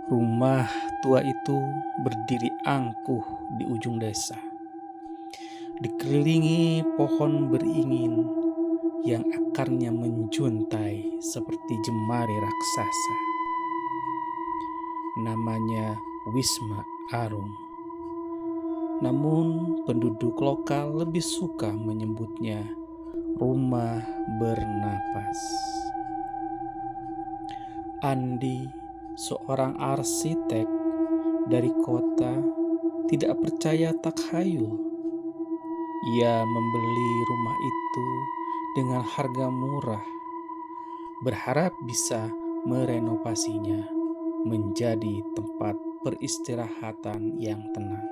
Rumah tua itu berdiri angkuh di ujung desa, dikelilingi pohon beringin yang akarnya menjuntai seperti jemari raksasa. Namanya Wisma Arum. Namun penduduk lokal lebih suka menyebutnya rumah bernapas. Andi, seorang arsitek dari kota, tidak percaya takhayul. Ia membeli rumah itu dengan harga murah, berharap bisa merenovasinya menjadi tempat peristirahatan yang tenang.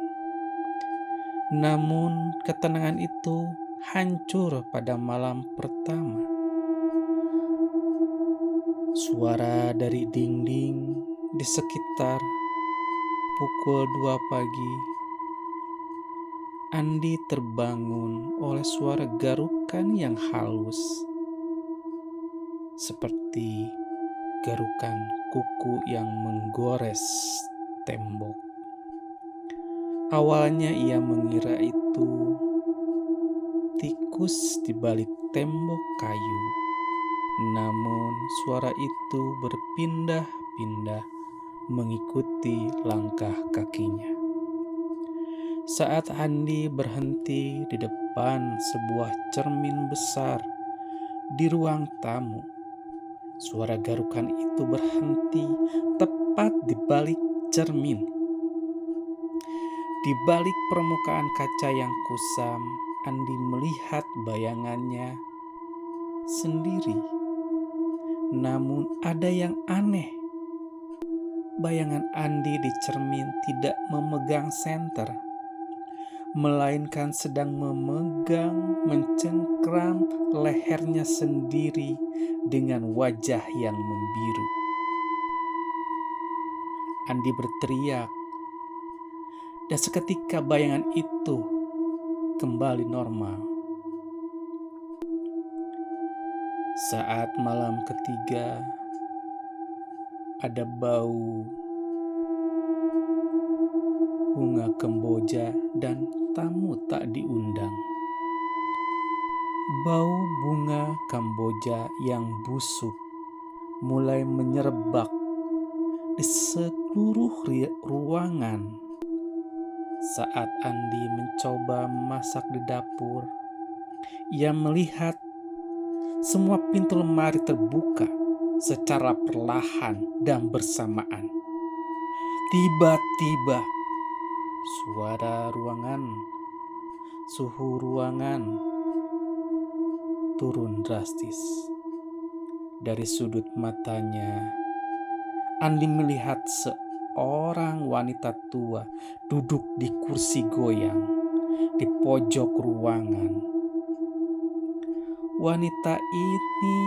Namun ketenangan itu hancur pada malam pertama. Suara dari dinding di sekitar pukul 2 pagi. Andi terbangun oleh suara garukan yang halus, seperti garukan kuku yang menggores tembok. Awalnya ia mengira itu tikus di balik tembok kayu. Namun suara itu berpindah-pindah mengikuti langkah kakinya. Saat Andi berhenti di depan sebuah cermin besar di ruang tamu, suara garukan itu berhenti tepat di balik cermin. Di balik permukaan kaca yang kusam, Andi melihat bayangannya sendiri. Namun ada yang aneh. Bayangan Andi di cermin tidak memegang senter, melainkan sedang mencengkram lehernya sendiri dengan wajah yang membiru. Andi berteriak, dan seketika bayangan itu kembali normal. Saat malam ketiga, ada bau bunga kemboja dan tamu tak diundang. Bau bunga kamboja yang busuk mulai menyerbak di seluruh ruangan. Saat Andi mencoba memasak di dapur, ia melihat semua pintu lemari terbuka secara perlahan dan bersamaan. Tiba-tiba suhu ruangan turun drastis. Dari sudut matanya, Andi melihat seorang wanita tua duduk di kursi goyang di pojok ruangan. Wanita ini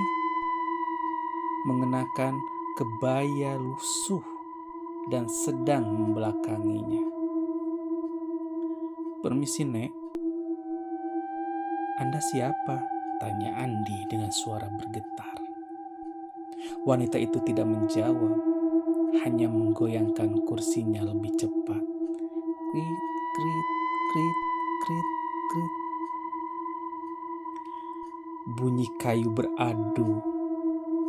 mengenakan kebaya lusuh dan sedang membelakanginya. "Permisi, Nek. Anda siapa?" tanya Andi dengan suara bergetar. Wanita itu tidak menjawab, hanya menggoyangkan kursinya lebih cepat. Krit, krit, krit, krit, krit. Bunyi kayu beradu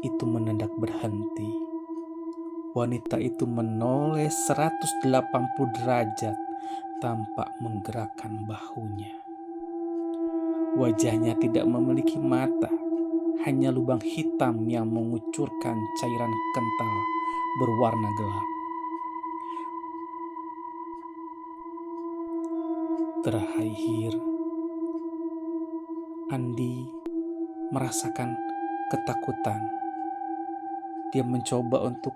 itu mendadak berhenti. Wanita itu menoleh 180 derajat tanpa menggerakkan bahunya. Wajahnya tidak memiliki mata, hanya lubang hitam yang mengucurkan cairan kental berwarna gelap. Terakhir, Andi merasakan ketakutan. Dia mencoba untuk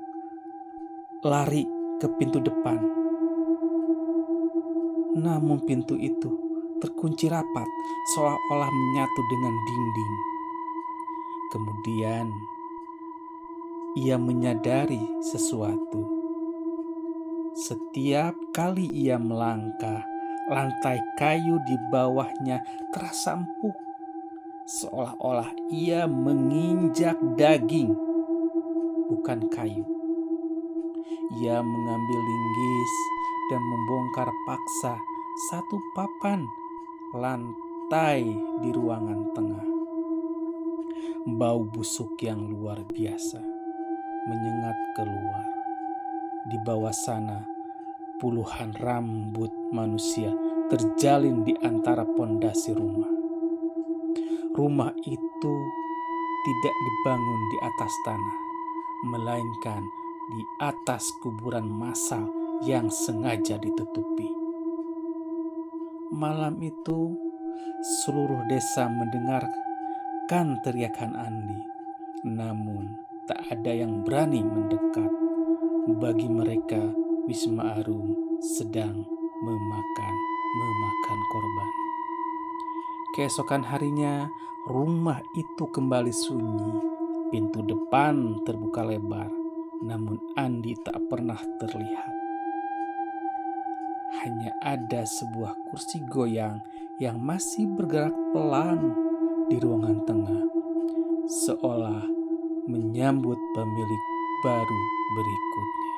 lari ke pintu depan. Namun pintu itu terkunci rapat, seolah-olah menyatu dengan dinding. Kemudian ia menyadari sesuatu. Setiap kali ia melangkah, lantai kayu di bawahnya terasa empuk, seolah-olah ia menginjak daging, bukan kayu. Ia mengambil linggis dan membongkar paksa satu papan lantai di ruangan tengah. Bau busuk yang luar biasa menyengat keluar. Di bawah sana, puluhan rambut manusia terjalin di antara pondasi rumah. Rumah itu tidak dibangun di atas tanah, melainkan di atas kuburan massal yang sengaja ditutupi. Malam itu, seluruh desa mendengarkan teriakan Andi, namun tak ada yang berani mendekat. Bagi mereka, Wisma Arum sedang memakan korban. Keesokan harinya, rumah itu kembali sunyi. Pintu depan terbuka lebar, namun Andi tak pernah terlihat. Hanya ada sebuah kursi goyang yang masih bergerak pelan di ruangan tengah, seolah menyambut pemilik baru berikutnya.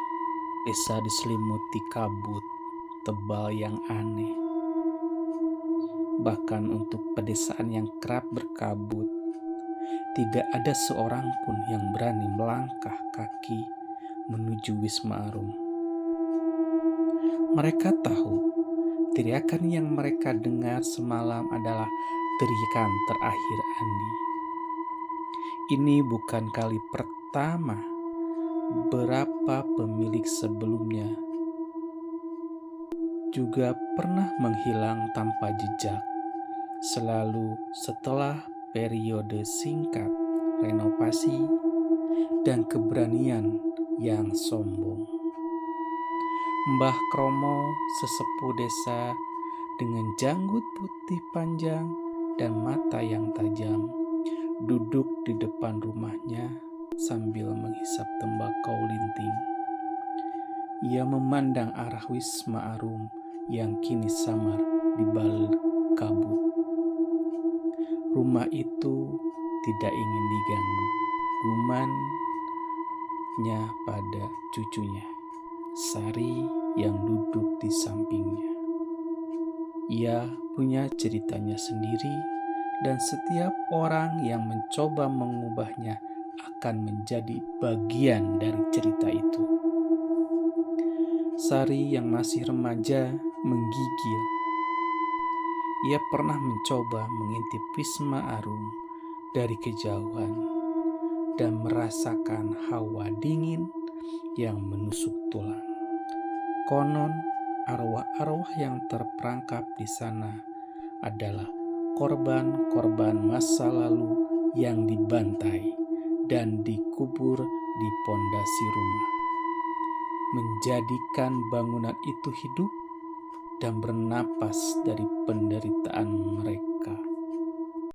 Desa diselimuti kabut tebal yang aneh. Bahkan untuk pedesaan yang kerap berkabut, tidak ada seorang pun yang berani melangkah kaki menuju Wisma Arum. Mereka tahu teriakan yang mereka dengar semalam adalah teriakan terakhir Andi. Ini bukan kali pertama. Beberapa pemilik sebelumnya juga pernah menghilang tanpa jejak, selalu setelah periode singkat renovasi dan keberanian yang sombong. Mbah Kromo, sesepuh desa dengan janggut putih panjang dan mata yang tajam, duduk di depan rumahnya sambil menghisap tembakau linting. Ia memandang arah Wisma Arum yang kini samar di balik kabut. Rumah itu tidak ingin diganggu, gumannya pada cucunya, Sari yang duduk di sampingnya. Ia punya ceritanya sendiri, dan setiap orang yang mencoba mengubahnya akan menjadi bagian dari cerita itu. Sari yang masih remaja menggigil. Ia pernah mencoba mengintip Wisma Arum dari kejauhan dan merasakan hawa dingin yang menusuk tulang. Konon, arwah-arwah yang terperangkap di sana adalah korban-korban masa lalu yang dibantai dan dikubur di pondasi rumah, menjadikan bangunan itu hidup dan bernapas dari penderitaan mereka.